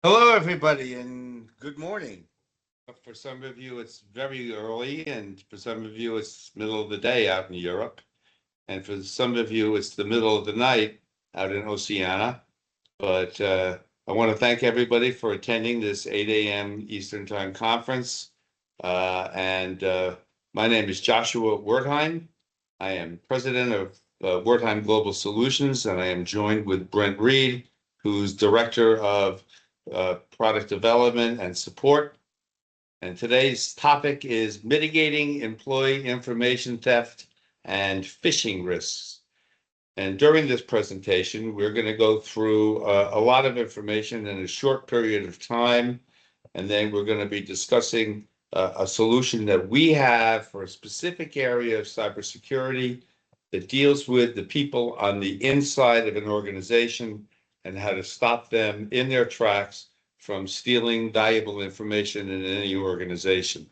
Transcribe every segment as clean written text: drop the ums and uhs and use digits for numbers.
Hello, everybody, and good morning. For some of you, it's very early, and for some of you, it's middle of the day out in Europe. And for some of you, it's the middle of the night out in Oceania. But I want to thank everybody for attending this 8 a.m. Eastern Time conference. And my name is Joshua Wertheim. I am president of Wertheim Global Solutions, and I am joined with Brent Reed, who's director of product development and support. And today's topic is mitigating employee information theft and phishing risks. And during this presentation, we're going to go through a lot of information in a short period of time. And then we're going to be discussing a solution that we have for a specific area of cybersecurity that deals with the people on the inside of an organization and how to stop them in their tracks from stealing valuable information in any organization.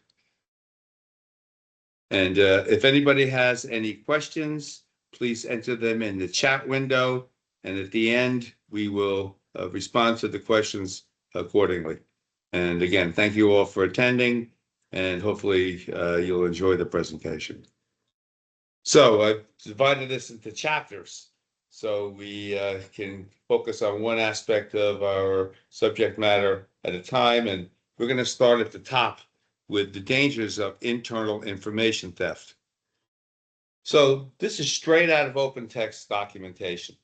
And if anybody has any questions, please enter them in the chat window. And at the end, we will respond to the questions accordingly. And again, thank you all for attending, and hopefully you'll enjoy the presentation. So I've divided this into chapters so we can focus on one aspect of our subject matter at a time. And we're going to start at the top with the dangers of internal information theft. So this is straight out of open text documentation.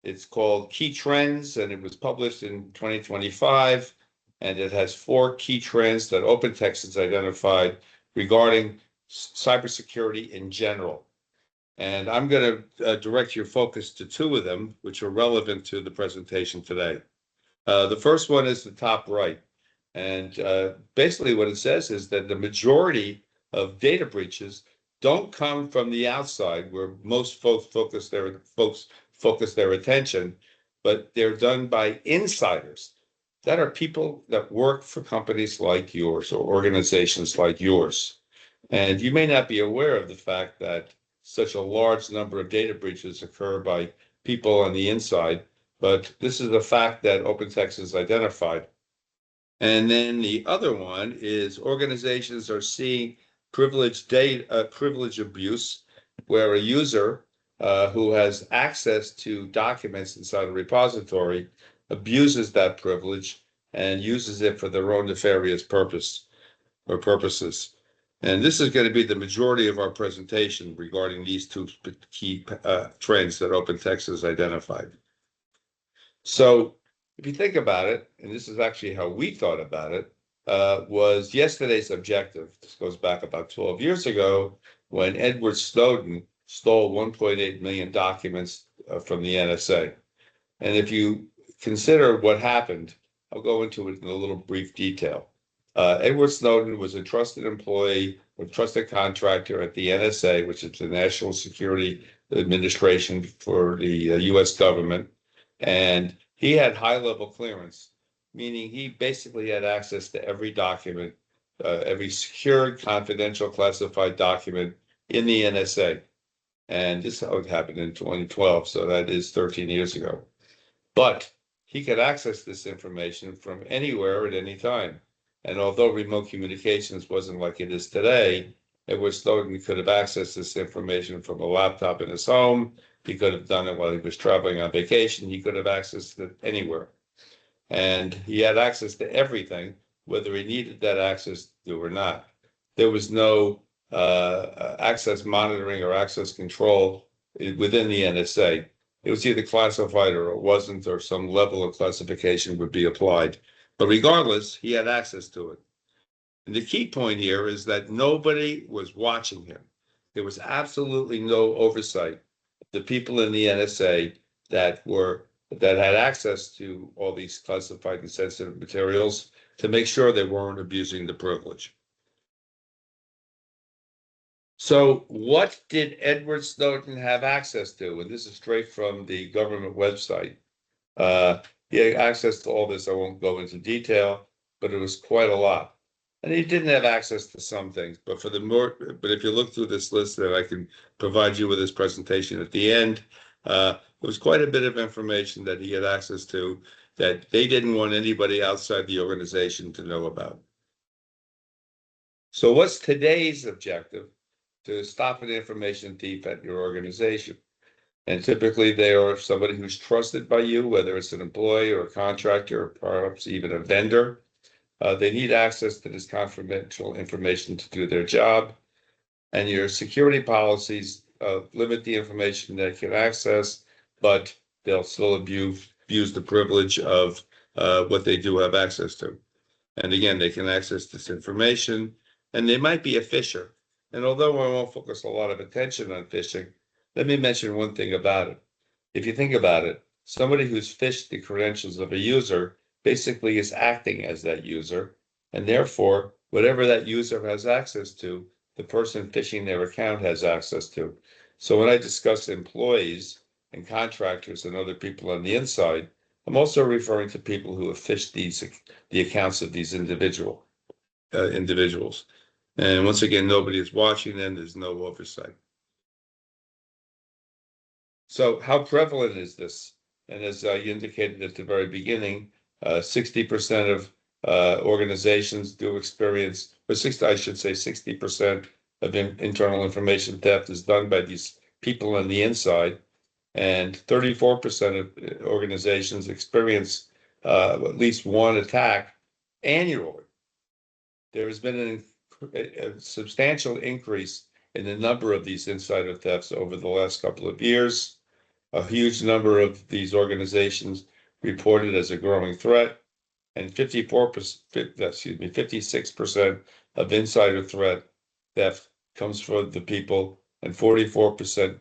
It's called Key Trends, and it was published in 2025. And it has 4 key trends that OpenText has identified regarding cybersecurity in general. And I'm going to direct your focus to 2 of them, which are relevant to the presentation today. The first one is the top right. And basically what it says is that the majority of data breaches don't come from the outside, where most folks focus their attention, but they're done by insiders. That are people that work for companies like yours or organizations like yours. And you may not be aware of the fact that such a large number of data breaches occur by people on the inside, but this is a fact that OpenText has identified. And then the other one is organizations are seeing privilege abuse, where a user who has access to documents inside a repository abuses that privilege and uses it for their own nefarious purpose or purposes. And this is going to be the majority of our presentation regarding these 2 key trends that OpenText has identified. So if you think about it, and this is actually how we thought about it, was yesterday's objective. This goes back about 12 years ago when Edward Snowden stole 1.8 million documents from the NSA. And if you consider what happened, I'll go into it in a little brief detail. Edward Snowden was a trusted employee or trusted contractor at the NSA, which is the National Security Administration for the US government. And he had high-level clearance, meaning he basically had access to every document, every secured, confidential, classified document in the NSA. And this happened in 2012, so that is 13 years ago. But he could access this information from anywhere at any time. And although remote communications wasn't like it is today, Edward Snowden could have accessed this information from a laptop in his home. He could have done it while he was traveling on vacation. He could have accessed it anywhere. And he had access to everything, whether he needed that access to or not. There was no access monitoring or access control within the NSA. It was either classified or it wasn't, or some level of classification would be applied. But regardless, he had access to it. And the key point here is that nobody was watching him. There was absolutely no oversight. The people in the NSA that had access to all these classified and sensitive materials to make sure they weren't abusing the privilege. So what did Edward Snowden have access to? And this is straight from the government website. He had access to all this. I won't go into detail, but it was quite a lot. And he didn't have access to some things, but if you look through this list that I can provide you with this presentation at the end, there was quite a bit of information that he had access to. that they didn't want anybody outside the organization to know about. So what's today's objective? To stop an information thief at your organization. And typically they are somebody who's trusted by you, whether it's an employee or a contractor, or perhaps even a vendor. They need access to this confidential information to do their job. And your security policies limit the information they can access, but they'll still abuse the privilege of what they do have access to. And again, they can access this information, and they might be a phisher. And although I won't focus a lot of attention on phishing, let me mention one thing about it. If you think about it, somebody who's phished the credentials of a user basically is acting as that user, and therefore, whatever that user has access to, the person phishing their account has access to. So when I discuss employees and contractors and other people on the inside, I'm also referring to people who have phished the accounts of these individuals. And once again, nobody is watching them. There's no oversight. So how prevalent is this? And as you indicated at the very beginning, 60% of organizations do experience, or 60, I should say 60% of internal information theft is done by these people on the inside. And 34% of organizations experience at least one attack annually. There has been a substantial increase in the number of these insider thefts over the last couple of years. A huge number of these organizations reported as a growing threat, and 56% of insider threat theft comes from the people, and 44%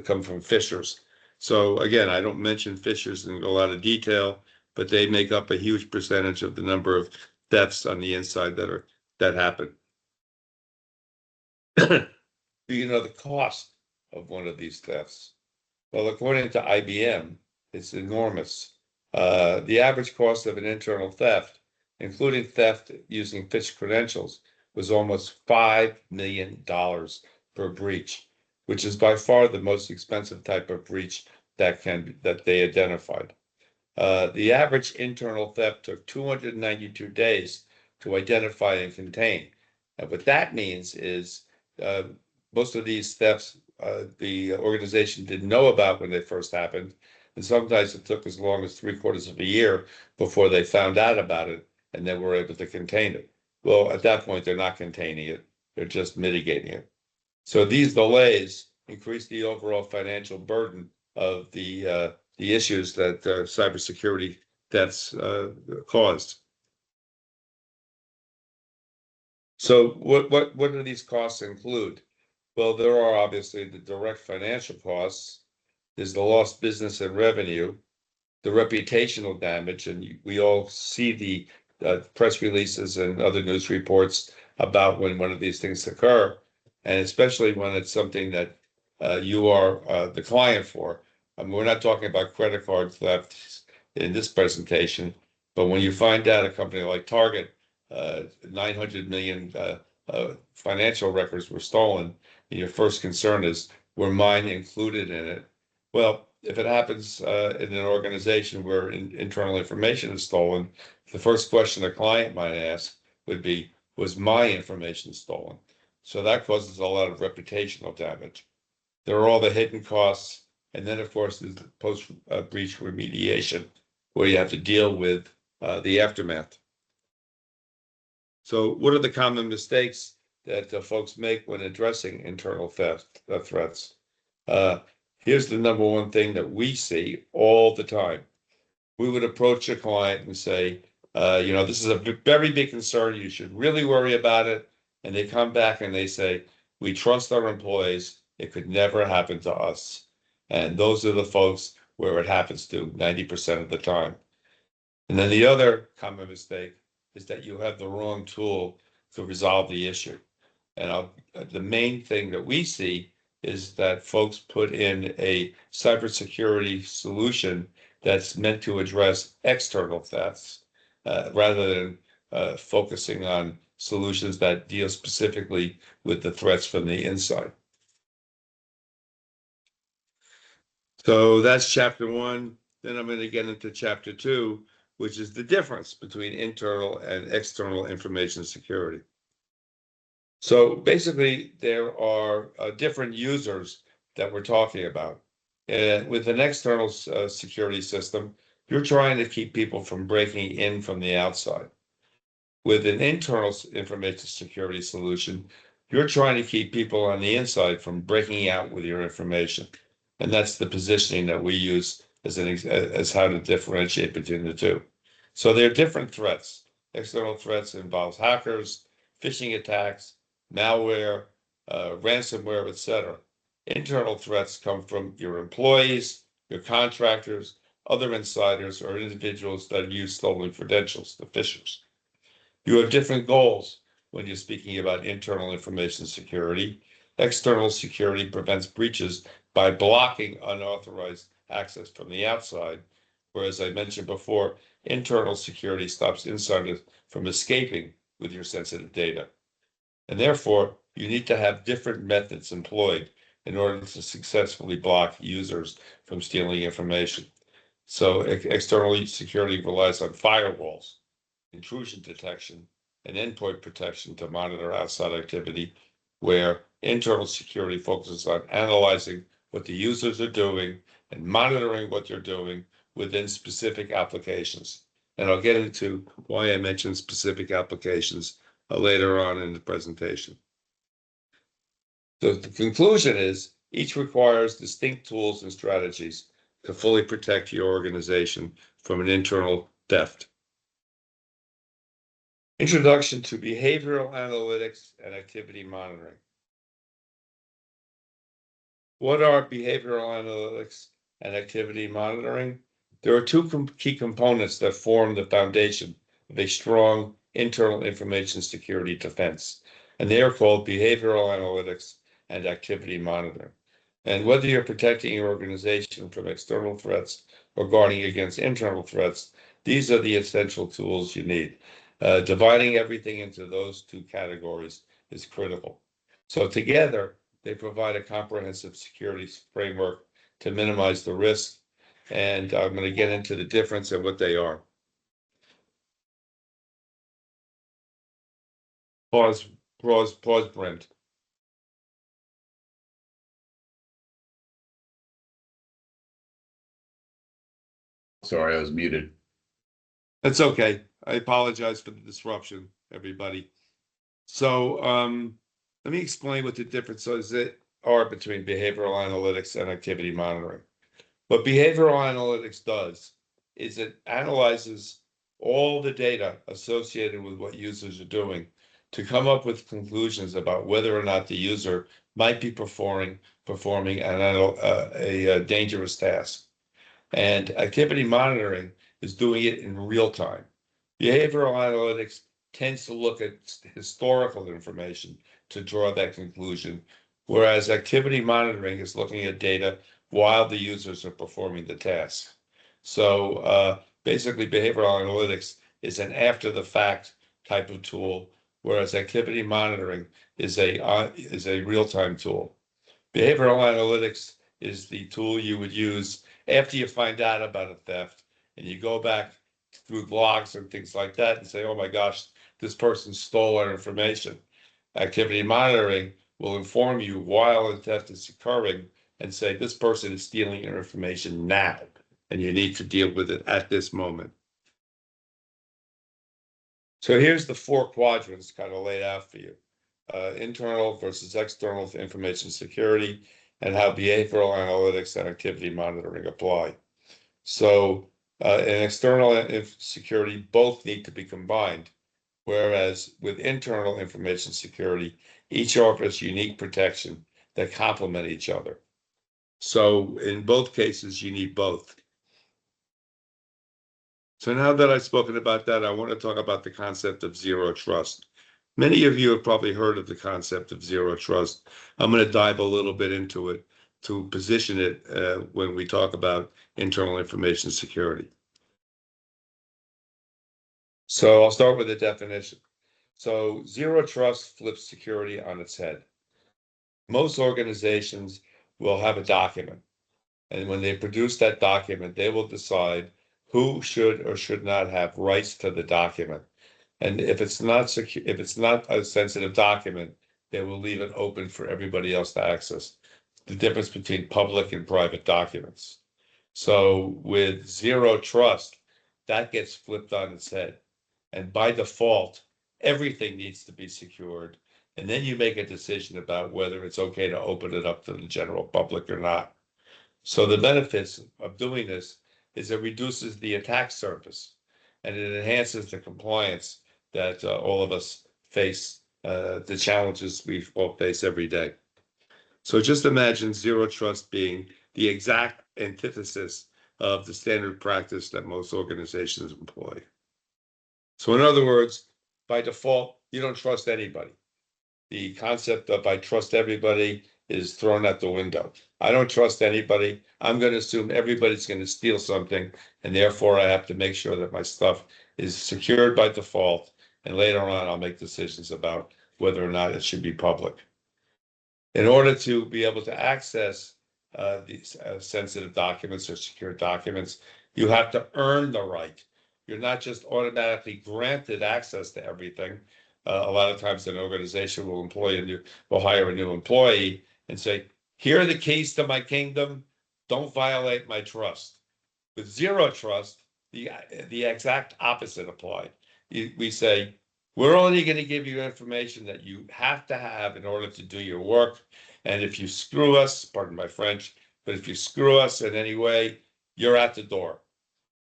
come from phishers. So again, I don't mention phishers in a lot of detail, but they make up a huge percentage of the number of thefts on the inside that happen. Do you know the cost of one of these thefts? Well, according to IBM, it's enormous. The average cost of an internal theft, including theft using phished credentials, was almost $5 million per breach, which is by far the most expensive type of breach that they identified. The average internal theft took 292 days to identify and contain. And what that means is most of these thefts the organization didn't know about when they first happened. And sometimes it took as long as 3/4 of a year before they found out about it and then were able to contain it. Well, at that point, they're not containing it. They're just mitigating it. So these delays increase the overall financial burden of the issues that cybersecurity thefts caused. So what do these costs include? Well, there are obviously the direct financial costs. There's the lost business and revenue, the reputational damage, and we all see the press releases and other news reports about when one of these things occur, and especially when it's something that you are the client for. I mean, we're not talking about credit card theft in this presentation, but when you find out a company like Target, 900 million financial records were stolen, and your first concern is, were mine included in it? Well, if it happens in an organization where internal information is stolen, the first question a client might ask would be, was my information stolen? So that causes a lot of reputational damage. There are all the hidden costs. And then, of course, there's the post-breach remediation, where you have to deal with the aftermath. So what are the common mistakes that folks make when addressing internal threats? Here's the number one thing that we see all the time. We would approach a client and say, this is a very big concern. You should really worry about it. And they come back and they say, we trust our employees. It could never happen to us. And those are the folks where it happens to 90% of the time. And then the other common mistake is that you have the wrong tool to resolve the issue. And the main thing that we see is that folks put in a cybersecurity solution that's meant to address external thefts rather than focusing on solutions that deal specifically with the threats from the inside. So that's chapter 1. Then I'm going to get into chapter 2, which is the difference between internal and external information security. So basically, there are different users that we're talking about. With an external security system, you're trying to keep people from breaking in from the outside. With an internal information security solution, you're trying to keep people on the inside from breaking out with your information. And that's the positioning that we use as how to differentiate between the two. So there are different threats. External threats involves hackers, phishing attacks, malware, ransomware, etc. Internal threats come from your employees, your contractors, other insiders, or individuals that use stolen credentials, the phishers. You have different goals when you're speaking about internal information security. External security prevents breaches by blocking unauthorized access from the outside, whereas I mentioned before, internal security stops insiders from escaping with your sensitive data. And therefore, you need to have different methods employed in order to successfully block users from stealing information. So external security relies on firewalls, intrusion detection, and endpoint protection to monitor outside activity, where internal security focuses on analyzing what the users are doing and monitoring what they're doing within specific applications. And I'll get into why I mentioned specific applications later on in the presentation. So the conclusion is each requires distinct tools and strategies to fully protect your organization from an internal theft. Introduction to behavioral analytics and activity monitoring. What are behavioral analytics and activity monitoring? There are two key components that form the foundation of a strong internal information security defense, and they are called behavioral analytics and activity monitoring. And whether you're protecting your organization from external threats or guarding against internal threats, these are the essential tools you need. Dividing everything into those two categories is critical. So together, they provide a comprehensive security framework to minimize the risk. And I'm going to get into the difference and what they are. Pause, Brent. Sorry, I was muted. That's okay. I apologize for the disruption, everybody. So let me explain what the differences are between behavioral analytics and activity monitoring. What behavioral analytics does is it analyzes all the data associated with what users are doing to come up with conclusions about whether or not the user might be performing a dangerous task. And activity monitoring is doing it in real time. Behavioral analytics tends to look at historical information to draw that conclusion, whereas activity monitoring is looking at data while the users are performing the task. So basically, behavioral analytics is an after the fact type of tool, whereas activity monitoring is a real-time tool. Behavioral analytics is the tool you would use after you find out about a theft and you go back through logs and things like that and say, oh my gosh, this person stole our information. Activity monitoring will inform you while the theft is occurring and say, this person is stealing your information now, and you need to deal with it at this moment. So here's the four quadrants kind of laid out for you. Internal versus external information security, and how behavioral analytics and activity monitoring apply. So in external security, both need to be combined, whereas with internal information security, each offers unique protection that complement each other. So in both cases, you need both. So now that I've spoken about that, I want to talk about the concept of zero trust. Many of you have probably heard of the concept of zero trust. I'm going to dive a little bit into it to position it when we talk about internal information security. So I'll start with the definition. So zero trust flips security on its head. Most organizations will have a document, and when they produce that document, they will decide who should or should not have rights to the document. And if it's not secure, if it's not a sensitive document, they will leave it open for everybody else to access. The difference between public and private documents. So with zero trust, that gets flipped on its head. And by default, everything needs to be secured. And then you make a decision about whether it's okay to open it up to the general public or not. So the benefits of doing this is it reduces the attack surface and it enhances the compliance that all of us face, the challenges we all face every day. So just imagine zero trust being the exact antithesis of the standard practice that most organizations employ. So in other words, by default, you don't trust anybody. The concept of I trust everybody is thrown out the window. I don't trust anybody. I'm going to assume everybody's going to steal something, and therefore I have to make sure that my stuff is secured by default. And later on, I'll make decisions about whether or not it should be public. In order to be able to access these sensitive documents or secure documents, you have to earn the right. You're not just automatically granted access to everything. A lot of times an organization will hire a new employee and say, here are the keys to my kingdom. Don't violate my trust. With zero trust, the exact opposite applied. We say, we're only going to give you information that you have to have in order to do your work. And if you screw us, pardon my French, but if you screw us in any way, you're at the door.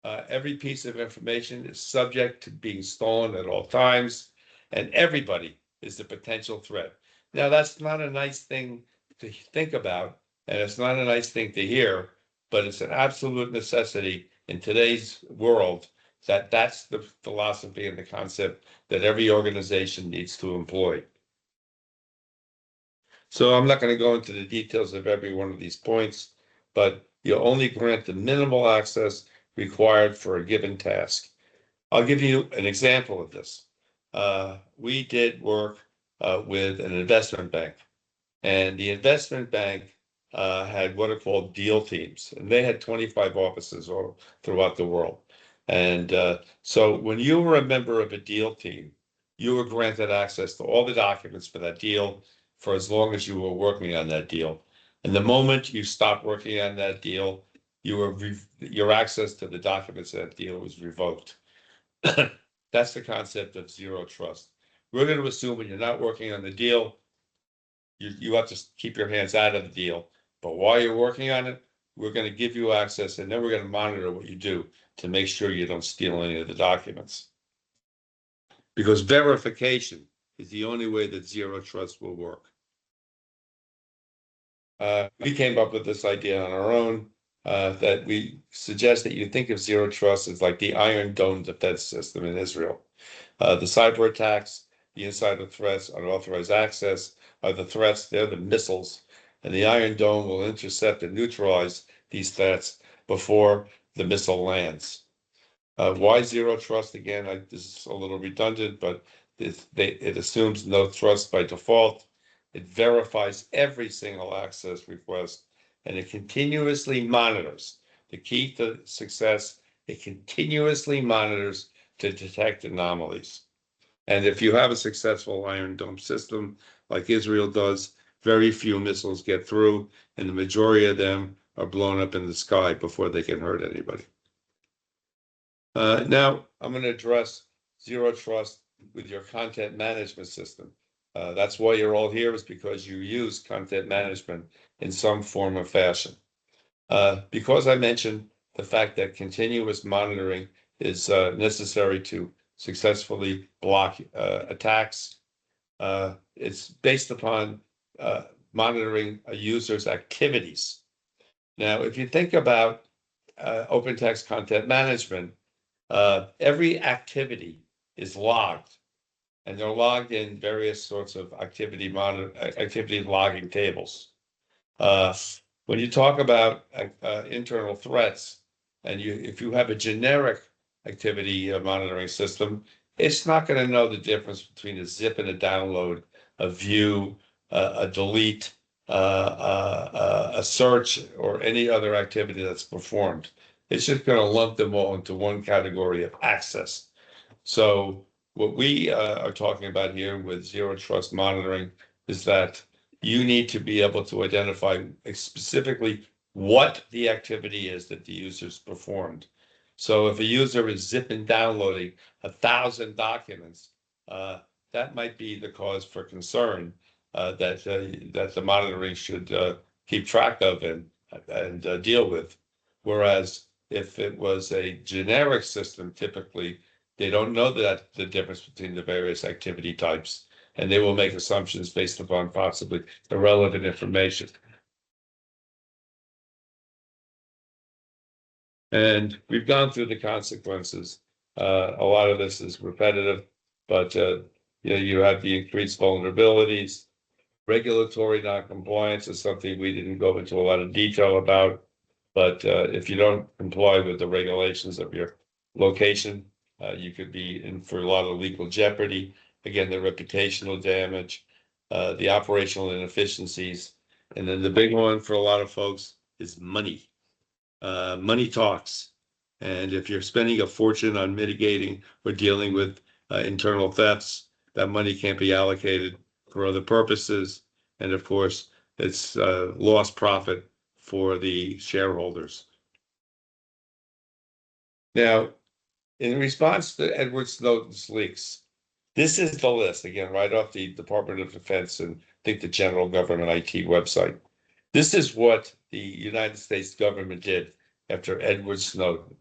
Every piece of information is subject to being stolen at all times, and everybody is a potential threat. Now, that's not a nice thing to think about, and it's not a nice thing to hear, but it's an absolute necessity in today's world that that's the philosophy and the concept that every organization needs to employ. So I'm not going to go into the details of every one of these points, but you only grant the minimal access required for a given task. I'll give you an example of this. We did work with an investment bank, and the investment bank had what are called deal teams, and they had 25 offices all throughout the world. And so when you were a member of a deal team, you were granted access to all the documents for that deal for as long as you were working on that deal. And the moment you stopped working on that deal, your access to the documents of that deal was revoked. That's the concept of zero trust. We're going to assume when you're not working on the deal, you have to keep your hands out of the deal. But while you're working on it, we're going to give you access, and then we're going to monitor what you do to make sure you don't steal any of the documents. Because verification is the only way that zero trust will work. We came up with this idea on our own, that we suggest that you think of zero trust as like the Iron Dome defense system in Israel. The cyber attacks, the insider threats, unauthorized access are the threats, they're the missiles. And the Iron Dome will intercept and neutralize these threats before the missile lands. Why zero trust? Again, this is a little redundant, but it assumes no trust by default. It verifies every single access request, and it continuously monitors. The key to success, it continuously monitors to detect anomalies. And if you have a successful Iron Dome system like Israel does, very few missiles get through, and the majority of them are blown up in the sky before they can hurt anybody. Now, I'm going to address zero trust with your content management system. That's why you're all here, is because you use content management in some form or fashion. Because I mentioned the fact that continuous monitoring is necessary to successfully block attacks, it's based upon monitoring a user's activities. Now, if you think about open text content management, every activity is logged, and they're logged in various sorts of activity logging tables. When you talk about internal threats, and if you have a generic activity monitoring system, it's not going to know the difference between a zip and a download, a view, a delete, a search, or any other activity that's performed. it's just going to lump them all into one category of access. So what we are talking about here with zero trust monitoring is that you need to be able to identify specifically what the activity is that the user's performed. So if a user is zipping downloading 1,000 documents, that might be the cause for concern that the monitoring should keep track of and deal with. Whereas if it was a generic system, typically they don't know that the difference between the various activity types, and they will make assumptions based upon possibly irrelevant information. And we've gone through the consequences. A lot of this is repetitive, but you have the increased vulnerabilities. Regulatory noncompliance is something we didn't go into a lot of detail about, but if you don't comply with the regulations of your location, you could be in for a lot of legal jeopardy. Again, the reputational damage, the operational inefficiencies, and then the big one for a lot of folks is money. Money talks. And if you're spending a fortune on mitigating or dealing with internal thefts, that money can't be allocated for other purposes. And of course, it's lost profit for the shareholders. Now, in response to Edward Snowden's leaks, this is the list, again, right off the Department of Defense and I think the General Government IT website. This is what the United States government did after Edward Snowden.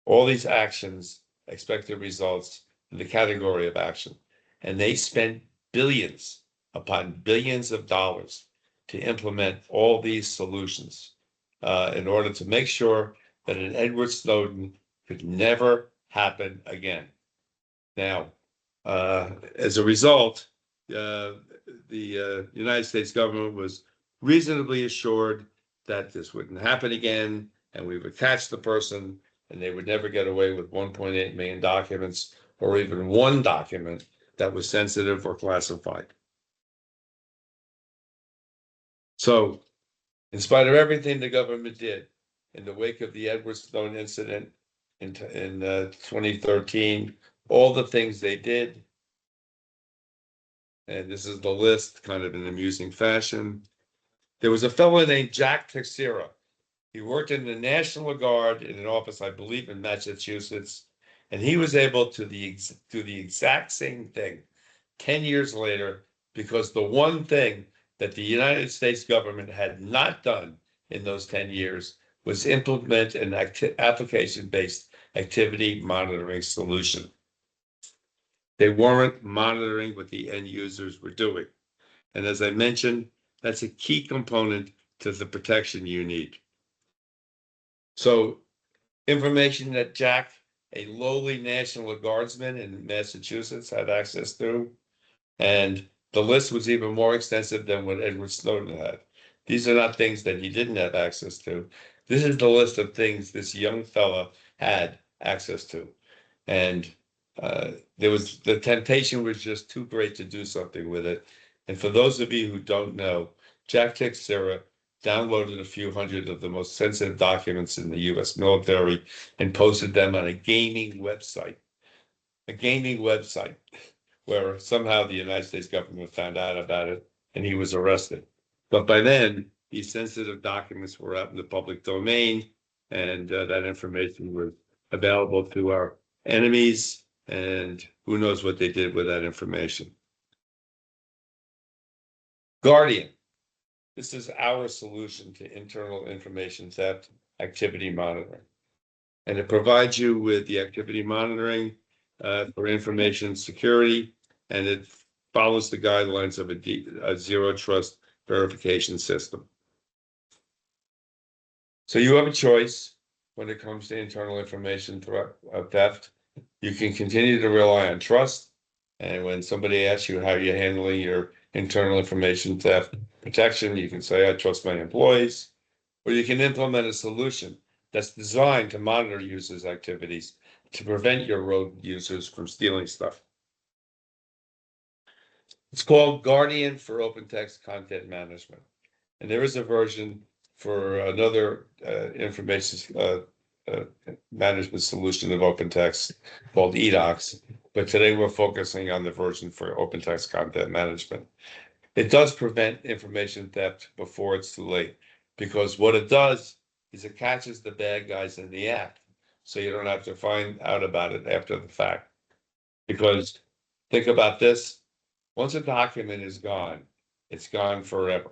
All these actions, expected results in the category of action. And they spent billions upon billions of dollars to implement all these solutions in order to make sure that an Edward Snowden could never happen again. Now, as a result, the United States government was reasonably assured that this wouldn't happen again, and we would catch the person, and they would never get away with 1.8 million documents or even one document that was sensitive or classified. So, in spite of everything the government did in the wake of the Edward Snowden incident in 2013, all the things they did, and this is the list, kind of in an amusing fashion. There was a fellow named Jack Teixeira. He worked in the National Guard in an office, I believe, in Massachusetts, and he was able to do the exact same thing 10 years later, because the one thing that the United States government had not done in those 10 years was implement an application-based activity monitoring solution. They weren't monitoring what the end users were doing. And as I mentioned, that's a key component to the protection you need. So information that Jack, a lowly National Guardsman in Massachusetts, had access to, and the list was even more extensive than what Edward Snowden had. These are not things that he didn't have access to. This is the list of things this young fella had access to. And the temptation was just too great to do something with it. And for those of you who don't know, Jack Teixeira downloaded a few hundred of the most sensitive documents in the US military and posted them on a gaming website where somehow the United States government found out about it and he was arrested. But by then, these sensitive documents were out in the public domain, and that information was available to our enemies, and who knows what they did with that information. Guardian. This is our solution to internal information theft activity monitoring. And it provides you with the activity monitoring for information security, and it follows the guidelines of a zero trust verification system. So you have a choice when it comes to internal information theft. You can continue to rely on trust. And when somebody asks you how you're handling your internal information theft protection, you can say, I trust my employees. Or you can implement a solution that's designed to monitor users' activities to prevent your rogue users from stealing stuff. It's called Guardian for Open Text Content Management. And there is a version for another information management solution of OpenText called eDocs. But today we're focusing on the version for OpenText content management. It does prevent information theft before it's too late, because what it does is it catches the bad guys in the act. So you don't have to find out about it after the fact. Because think about this, once a document is gone, it's gone forever.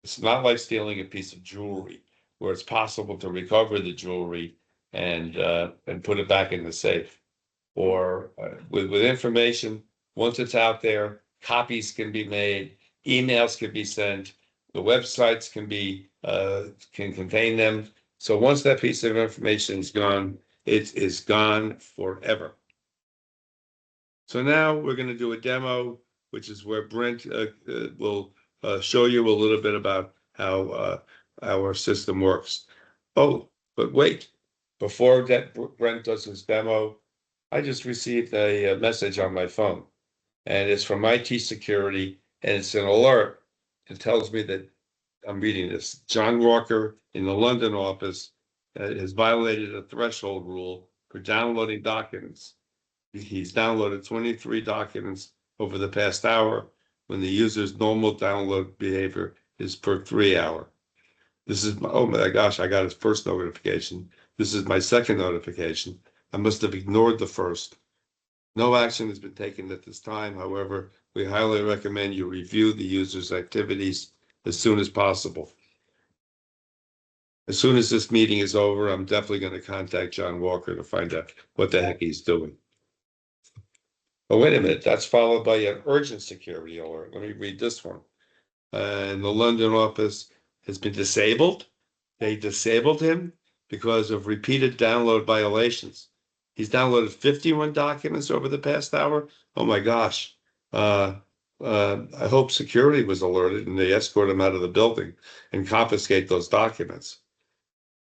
It's not like stealing a piece of jewelry where it's possible to recover the jewelry and put it back in the safe. Or with information, once it's out there, copies can be made, emails can be sent, the websites can contain them. So once that piece of information is gone, it is gone forever. So now we're going to do a demo, which is where Brent will show you a little bit about how our system works. Oh, but wait, before that Brent does his demo, I just received a message on my phone, and it's from IT security, and it's an alert. It tells me that I'm reading this. John Walker in the London office has violated a threshold rule for downloading documents. He's downloaded 23 documents over the past hour when the user's normal download behavior is per 3 hour. This is, oh my gosh, I got his first notification. This is my second notification. I must have ignored the first. No action has been taken at this time. However, we highly recommend you review the user's activities as soon as possible. As soon as this meeting is over, I'm definitely going to contact John Walker to find out what the heck he's doing. Oh, wait a minute, that's followed by an urgent security alert. Let me read this one. And the London office has been disabled. They disabled him because of repeated download violations. He's downloaded 51 documents over the past hour. Oh my gosh. I hope security was alerted and they escort him out of the building and confiscate those documents.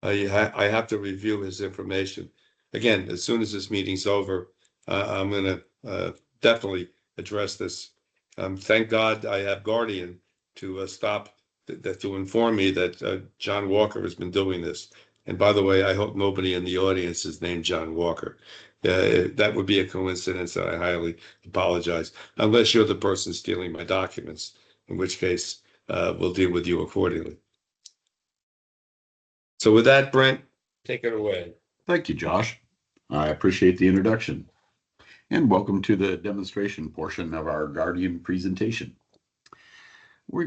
I have to review his information. Again, as soon as this meeting's over, I'm going to definitely address this. Thank God I have Guardian to stop, to inform me that John Walker has been doing this. And by the way, I hope nobody in the audience is named John Walker. That would be a coincidence, and I highly apologize, unless you're the person stealing my documents, in which case we'll deal with you accordingly. So with that, Brent, take it away. Thank you, Josh. I appreciate the introduction. And welcome to the demonstration portion of our Guardian presentation. We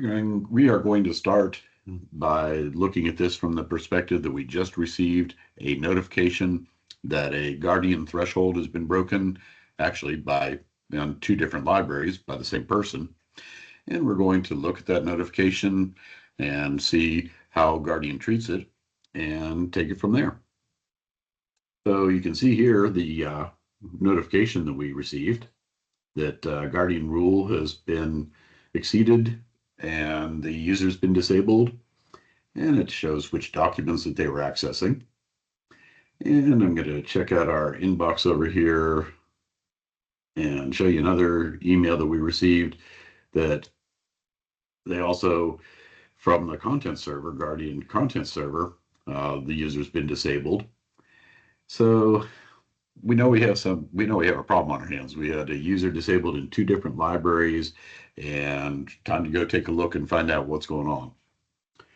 are going to start by looking at this from the perspective that we just received a notification that a Guardian threshold has been broken, actually on 2 different libraries by the same person. And we're going to look at that notification and see how Guardian treats it and take it from there. So you can see here the notification that we received that Guardian rule has been exceeded and the user's been disabled, and it shows which documents that they were accessing. And I'm going to check out our inbox over here and show you another email that we received that they also, from the content server, Guardian content server, the user's been disabled. So we know we have a problem on our hands. We had a user disabled in 2 different libraries, and time to go take a look and find out what's going on.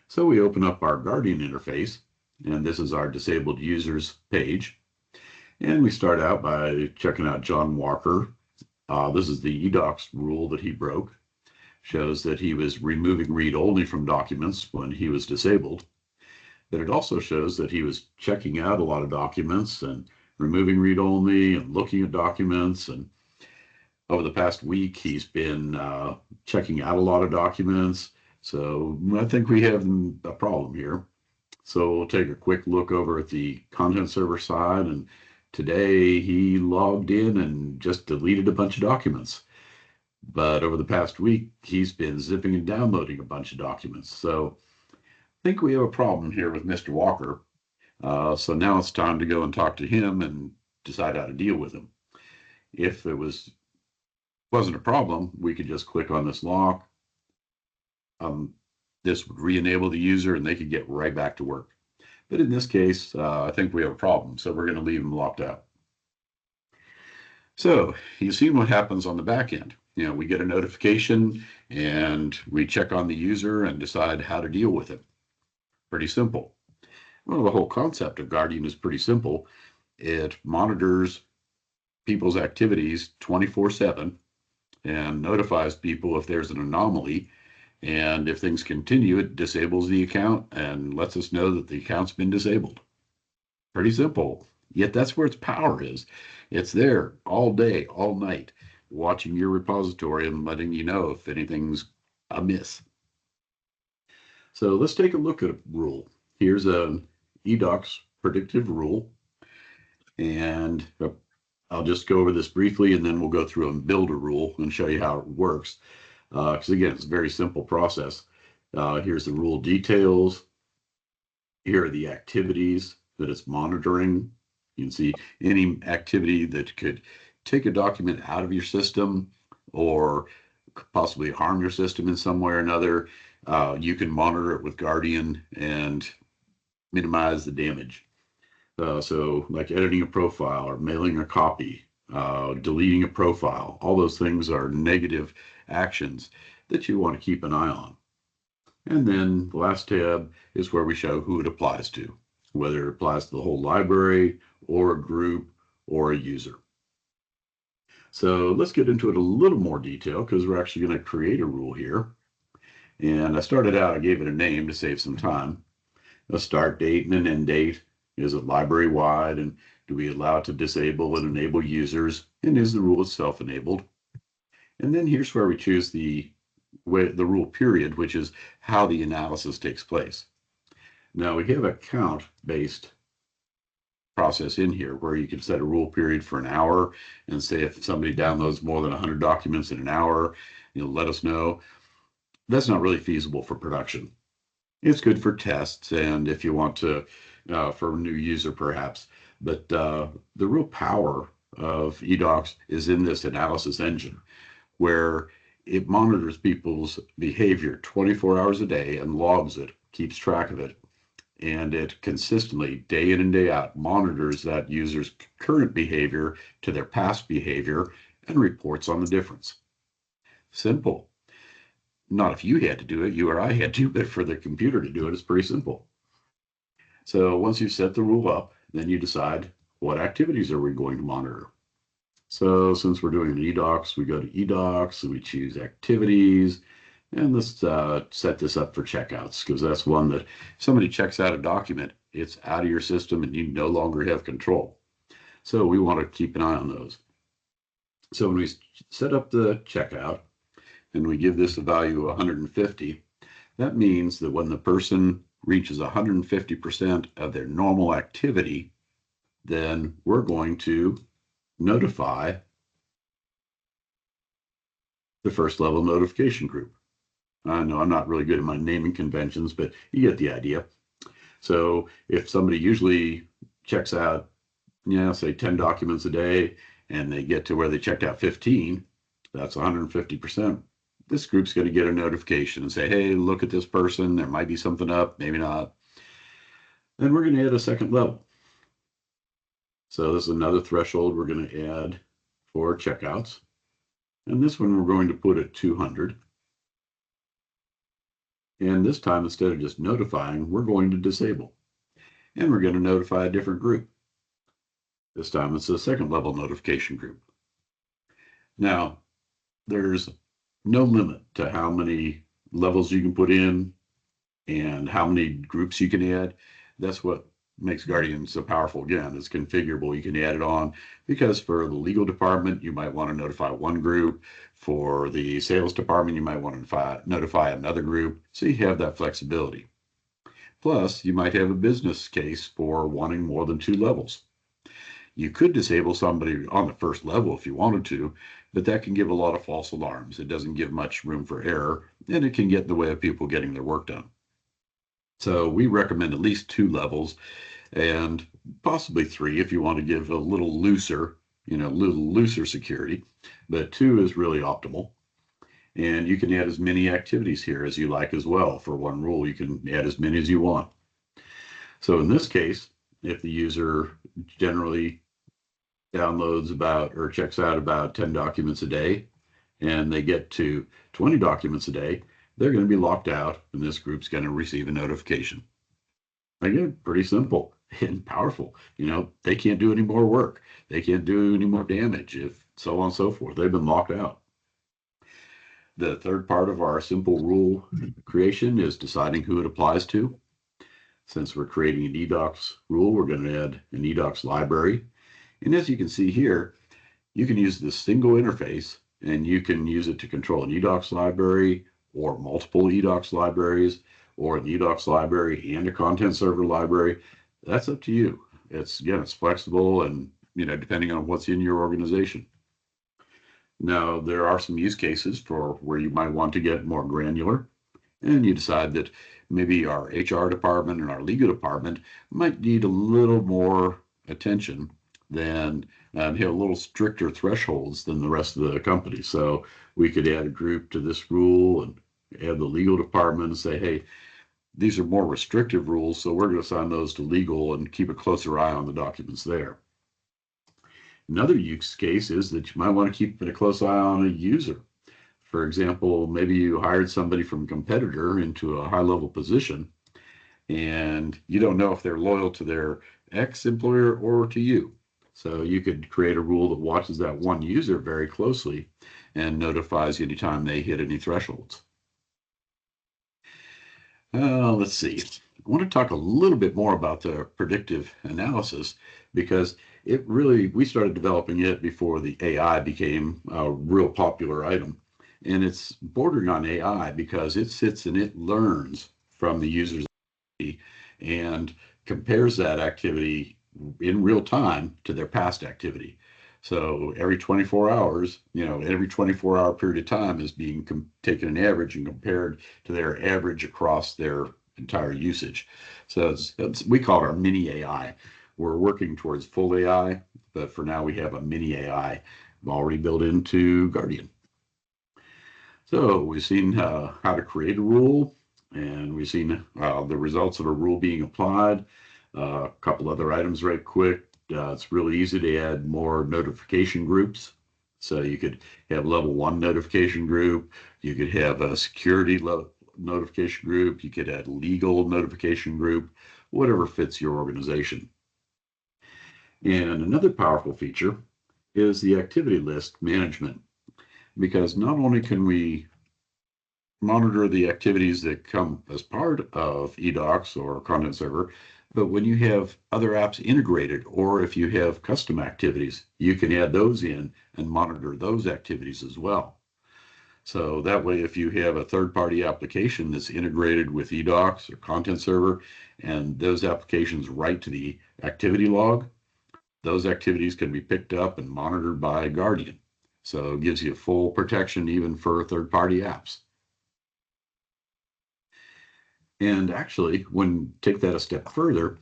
So we open up our Guardian interface, and this is our disabled users page. And we start out by checking out John Walker. This is the eDocs rule that he broke. Shows that he was removing read-only from documents when he was disabled. But it also shows that he was checking out a lot of documents and removing read-only and looking at documents. And over the past week, he's been checking out a lot of documents. So I think we have a problem here. So we'll take a quick look over at the content server side. And today he logged in and just deleted a bunch of documents. But over the past week, he's been zipping and downloading a bunch of documents. So I think we have a problem here with Mr. Walker. So now it's time to go and talk to him and decide how to deal with him. If it wasn't a problem, we could just click on this lock. This would re-enable the user and they could get right back to work. But in this case, I think we have a problem, so we're going to leave them locked out. So you've seen what happens on the back end. We get a notification and we check on the user and decide how to deal with it. Pretty simple. Well, the whole concept of Guardian is pretty simple. It monitors people's activities 24/7 and notifies people if there's an anomaly. And if things continue, it disables the account and lets us know that the account's been disabled. Pretty simple. Yet that's where its power is. It's there all day, all night, watching your repository and letting you know if anything's amiss. So let's take a look at a rule. Here's an eDocs predictive rule. And I'll just go over this briefly, and then we'll go through and build a rule and show you how it works. Because again, it's a very simple process. Here's the rule details. Here are the activities that it's monitoring. You can see any activity that could take a document out of your system or possibly harm your system in some way or another. You can monitor it with Guardian and minimize the damage. So like editing a profile or mailing a copy, deleting a profile, all those things are negative actions that you want to keep an eye on. And then the last tab is where we show who it applies to, whether it applies to the whole library or a group or a user. So let's get into it a little more detail because we're actually going to create a rule here. And I started out, I gave it a name to save some time. A start date and an end date. Is it library wide, and do we allow it to disable and enable users, and is the rule itself enabled? And then here's where we choose the rule period, which is how the analysis takes place. Now we have a count based process in here where you can set a rule period for an hour and say if somebody downloads more than 100 documents in an hour, let us know. That's not really feasible for production. It's good for tests and if you want to for a new user perhaps, but the real power of eDocs is in this analysis engine where it monitors people's behavior 24 hours a day and logs it, keeps track of it, and it consistently, day in and day out, monitors that user's current behavior to their past behavior and reports on the difference. Simple. Not if you had to do it, you or I had to, but for the computer to do it, it's pretty simple. So once you've set the rule up, then you decide what activities are we going to monitor. So since we're doing an eDocs, we go to eDocs and we choose activities. And let's set this up for checkouts because that's one that if somebody checks out a document, it's out of your system and you no longer have control. So we want to keep an eye on those. So when we set up the checkout and we give this a value of 150, that means that when the person reaches 150% of their normal activity, then we're going to notify the first level notification group. I know I'm not really good at my naming conventions, but you get the idea. So if somebody usually checks out, say 10 documents a day, and they get to where they checked out 15, that's 150%. This group's going to get a notification and say, hey, look at this person. There might be something up, maybe not. Then we're going to add a second level. So this is another threshold we're going to add for checkouts. And this one we're going to put at 200. And this time, instead of just notifying, we're going to disable. And we're going to notify a different group. This time it's a second level notification group. Now, there's no limit to how many levels you can put in and how many groups you can add. That's what makes Guardian so powerful. Again, it's configurable. You can add it on because for the legal department, you might want to notify one group. For the sales department, you might want to notify another group. So you have that flexibility. Plus, you might have a business case for wanting more than 2 levels. You could disable somebody on the first level if you wanted to, but that can give a lot of false alarms. It doesn't give much room for error, and it can get in the way of people getting their work done. So we recommend at least 2 levels and possibly 3 if you want to give a little looser security, but 2 is really optimal. And you can add as many activities here as you like as well. For one rule, you can add as many as you want. So in this case, if the user generally downloads about or checks out about 10 documents a day and they get to 20 documents a day, they're going to be locked out and this group's going to receive a notification. Again, pretty simple and powerful. They can't do any more work. They can't do any more damage, if so on and so forth. They've been locked out. The third part of our simple rule creation is deciding who it applies to. Since we're creating an eDocs rule, we're going to add an eDocs library. And as you can see here, you can use this single interface and you can use it to control an eDocs library or multiple eDocs libraries or an eDocs library and a content server library. That's up to you. It's flexible and, depending on what's in your organization. Now, there are some use cases for where you might want to get more granular, and you decide that maybe our HR department and our legal department might need a little more attention than and have a little stricter thresholds than the rest of the company. So we could add a group to this rule and add the legal department and say, hey, these are more restrictive rules, so we're going to assign those to legal and keep a closer eye on the documents there. Another use case is that you might want to keep a close eye on a user. For example, maybe you hired somebody from a competitor into a high-level position, and you don't know if they're loyal to their ex-employer or to you. So you could create a rule that watches that one user very closely and notifies you anytime they hit any thresholds. Let's see. I want to talk a little bit more about the predictive analysis because we started developing it before the AI became a real popular item. And it's bordering on AI because it sits and it learns from the user's activity and compares that activity in real time to their past activity. So every 24 hours, every 24-hour period of time is being taken an average and compared to their average across their entire usage. So we call it our mini AI. We're working towards full AI, but for now we have a mini AI already built into Guardian. So we've seen how to create a rule, and we've seen the results of a rule being applied. A couple other items right quick. It's really easy to add more notification groups. So you could have level 1 notification group. You could have a security notification group. You could add legal notification group, whatever fits your organization. And another powerful feature is the activity list management, because not only can we monitor the activities that come as part of eDocs or content server, but when you have other apps integrated, or if you have custom activities, you can add those in and monitor those activities as well. So that way, if you have a third-party application that's integrated with eDocs or content server, and those applications write to the activity log, those activities can be picked up and monitored by Guardian. So it gives you full protection even for third-party apps. And actually, take that a step further,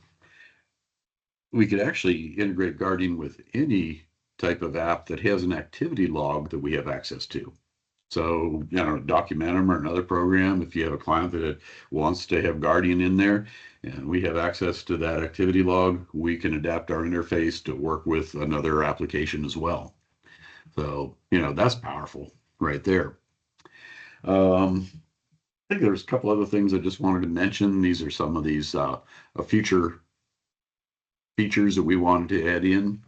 we could actually integrate Guardian with any type of app that has an activity log that we have access to. So, Documentum or another program, if you have a client that wants to have Guardian in there and we have access to that activity log, we can adapt our interface to work with another application as well. So, that's powerful right there. I think there's a couple other things I just wanted to mention. These are some of these future features that we wanted to add in,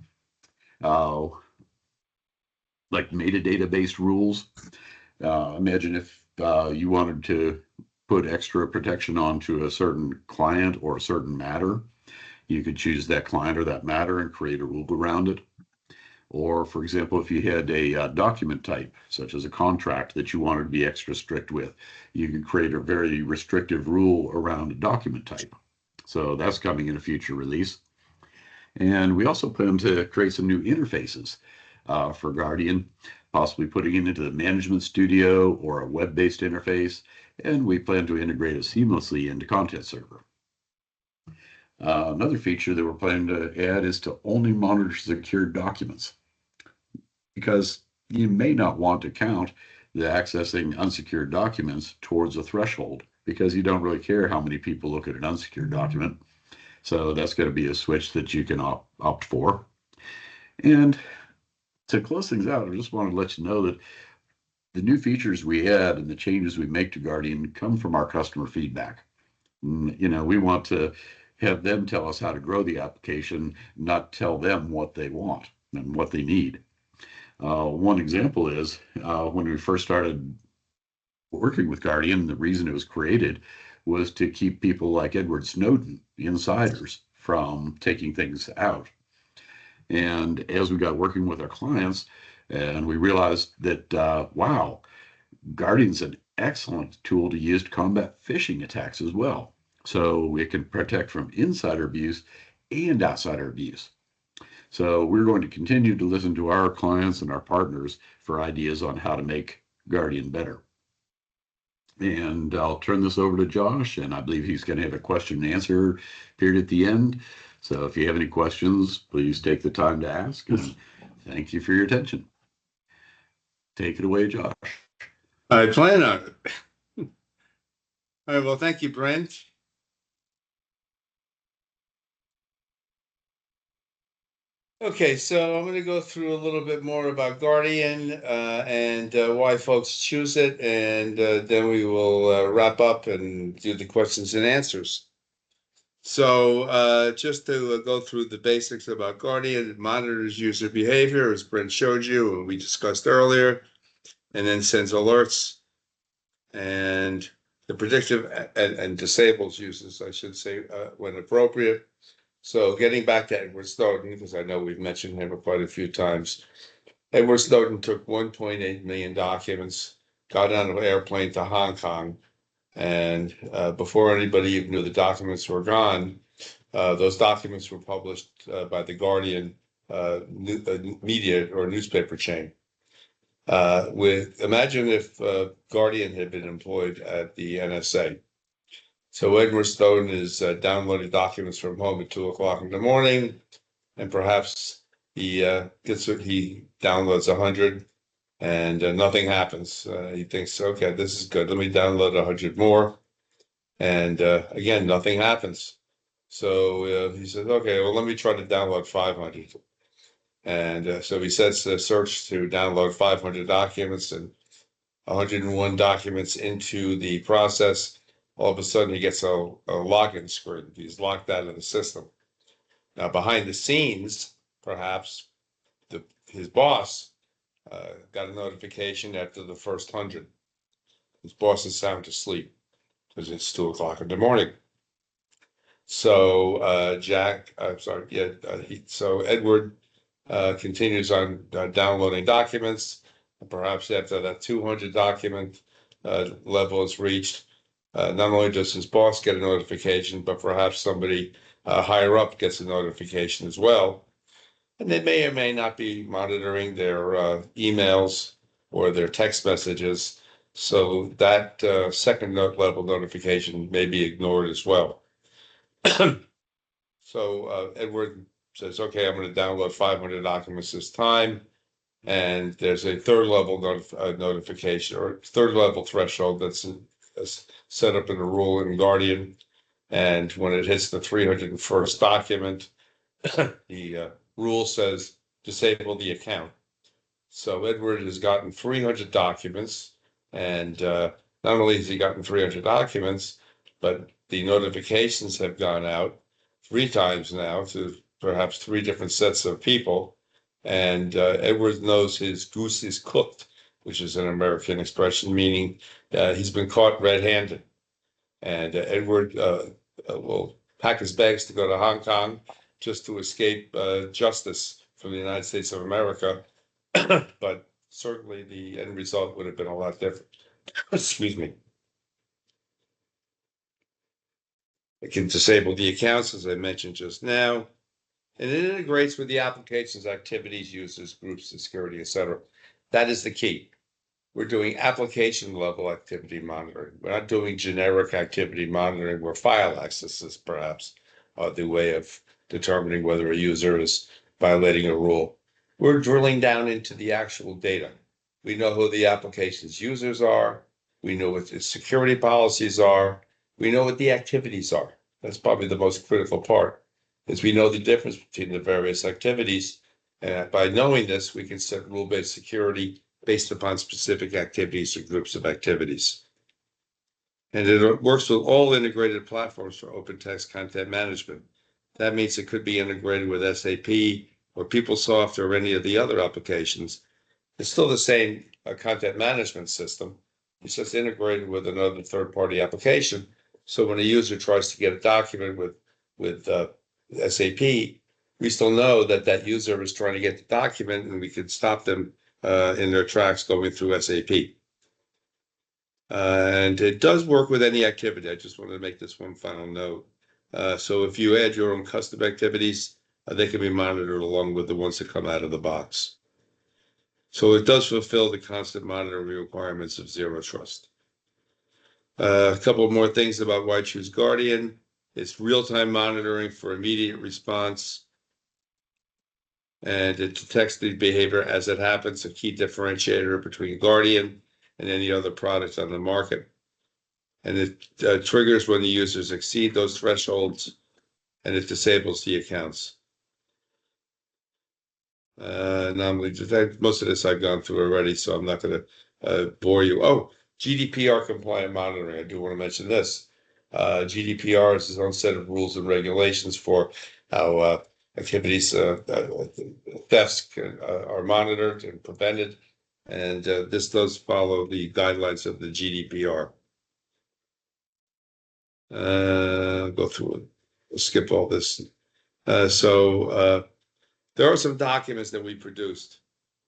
like metadata-based rules. Imagine if you wanted to put extra protection onto a certain client or a certain matter. You could choose that client or that matter and create a rule around it. Or, for example, if you had a document type, such as a contract that you wanted to be extra strict with, you could create a very restrictive rule around a document type. So that's coming in a future release. And we also plan to create some new interfaces for Guardian, possibly putting it into the management studio or a web-based interface. And we plan to integrate it seamlessly into Content Server. Another feature that we're planning to add is to only monitor secured documents, because you may not want to count the accessing unsecured documents towards a threshold, because you don't really care how many people look at an unsecured document. So that's going to be a switch that you can opt for. And to close things out, I just want to let you know that the new features we add and the changes we make to Guardian come from our customer feedback. We want to have them tell us how to grow the application, not tell them what they want and what they need. One example is when we first started working with Guardian, the reason it was created was to keep people like Edward Snowden, the insiders, from taking things out. And as we got working with our clients, and we realized that, wow, Guardian's an excellent tool to use to combat phishing attacks as well. So it can protect from insider abuse and outsider abuse. So we're going to continue to listen to our clients and our partners for ideas on how to make Guardian better. And I'll turn this over to Josh, and I believe he's going to have a question and answer period at the end. So if you have any questions, please take the time to ask. And thank you for your attention. Take it away, Josh. I plan on it. All right, well, thank you, Brent. Okay, so I'm going to go through a little bit more about Guardian and why folks choose it, and then we will wrap up and do the questions and answers. So just to go through the basics about Guardian, it monitors user behavior, as Brent showed you and we discussed earlier, and then sends alerts and the predictive and disables users, I should say, when appropriate. So getting back to Edward Snowden, because I know we've mentioned him quite a few times. Edward Snowden took 1.8 million documents, got on an airplane to Hong Kong, and before anybody even knew the documents were gone, those documents were published by the Guardian media or newspaper chain. Imagine if Guardian had been employed at the NSA. So Edward Snowden is downloading documents from home at 2 o'clock in the morning, and perhaps he downloads 100, and nothing happens. He thinks, okay, this is good. Let me download 100 more, and again, nothing happens. So he says, okay, well, let me try to download 500. And so he sets a search to download 500 documents, and 101 documents into the process. All of a sudden, he gets a login screen. He's locked out of the system. Now, behind the scenes, perhaps his boss got a notification after the first 100. His boss is sound asleep because it's 2 o'clock in the morning. So so Edward continues on downloading documents. Perhaps after that 200 document level is reached, not only does his boss get a notification, but perhaps somebody higher up gets a notification as well. And they may or may not be monitoring their emails or their text messages. So that second level notification may be ignored as well. So Edward says, okay, I'm going to download 500 documents this time. And there's a third level notification or third level threshold that's set up in a rule in Guardian. And when it hits the 301st document, the rule says disable the account. So Edward has gotten 300 documents, and not only has he gotten 300 documents, but the notifications have gone out 3 times now to perhaps 3 different sets of people. And Edward knows his goose is cooked, which is an American expression meaning he's been caught red-handed. And Edward will pack his bags to go to Hong Kong just to escape justice from the United States of America. But certainly the end result would have been a lot different. Excuse me. It can disable the accounts, as I mentioned just now, and it integrates with the application's activities, users, groups, and security, etc. That is the key. We're doing application level activity monitoring. We're not doing generic activity monitoring where file accesses perhaps are the way of determining whether a user is violating a rule. We're drilling down into the actual data. We know who the application's users are. We know what its security policies are. We know what the activities are. That's probably the most critical part, is we know the difference between the various activities. And by knowing this, we can set rule-based security based upon specific activities or groups of activities. And it works with all integrated platforms for open text content management. That means it could be integrated with SAP or PeopleSoft or any of the other applications. It's still the same content management system. It's just integrated with another third-party application. So when a user tries to get a document with SAP, we still know that that user is trying to get the document, and we can stop them in their tracks going through SAP. And it does work with any activity. I just wanted to make this one final note. So if you add your own custom activities, they can be monitored along with the ones that come out of the box. So it does fulfill the constant monitoring requirements of Zero Trust. A couple more things about why choose Guardian. It's real-time monitoring for immediate response. And it detects the behavior as it happens, a key differentiator between Guardian and any other product on the market. And it triggers when the users exceed those thresholds, and it disables the accounts. Normally, most of this I've gone through already, so I'm not going to bore you. Oh, GDPR compliant monitoring. I do want to mention this. GDPR is its own set of rules and regulations for how activities, thefts are monitored and prevented. And this does follow the guidelines of the GDPR. I'll go through it. We'll skip all this. There are some documents that we produced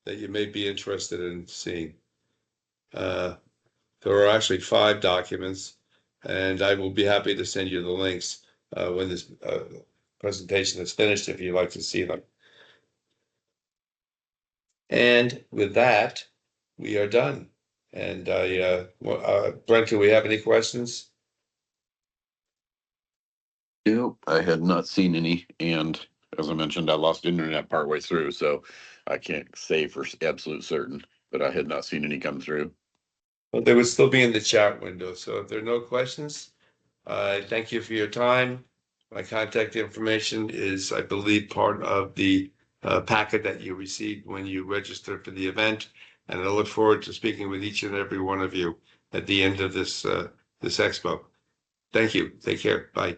that you may be interested in seeing. There are actually 5 documents, and I will be happy to send you the links when this presentation is finished if you'd like to see them. And with that, we are done. And Brent, do we have any questions? Nope, I had not seen any, and as I mentioned, I lost internet partway through, so I can't say for absolute certain, but I had not seen any come through. Well, they would still be in the chat window. So if there are no questions, thank you for your time. My contact information is, I believe, part of the packet that you received when you registered for the event. And I look forward to speaking with each and every one of you at the end of this expo. Thank you. Take care. Bye.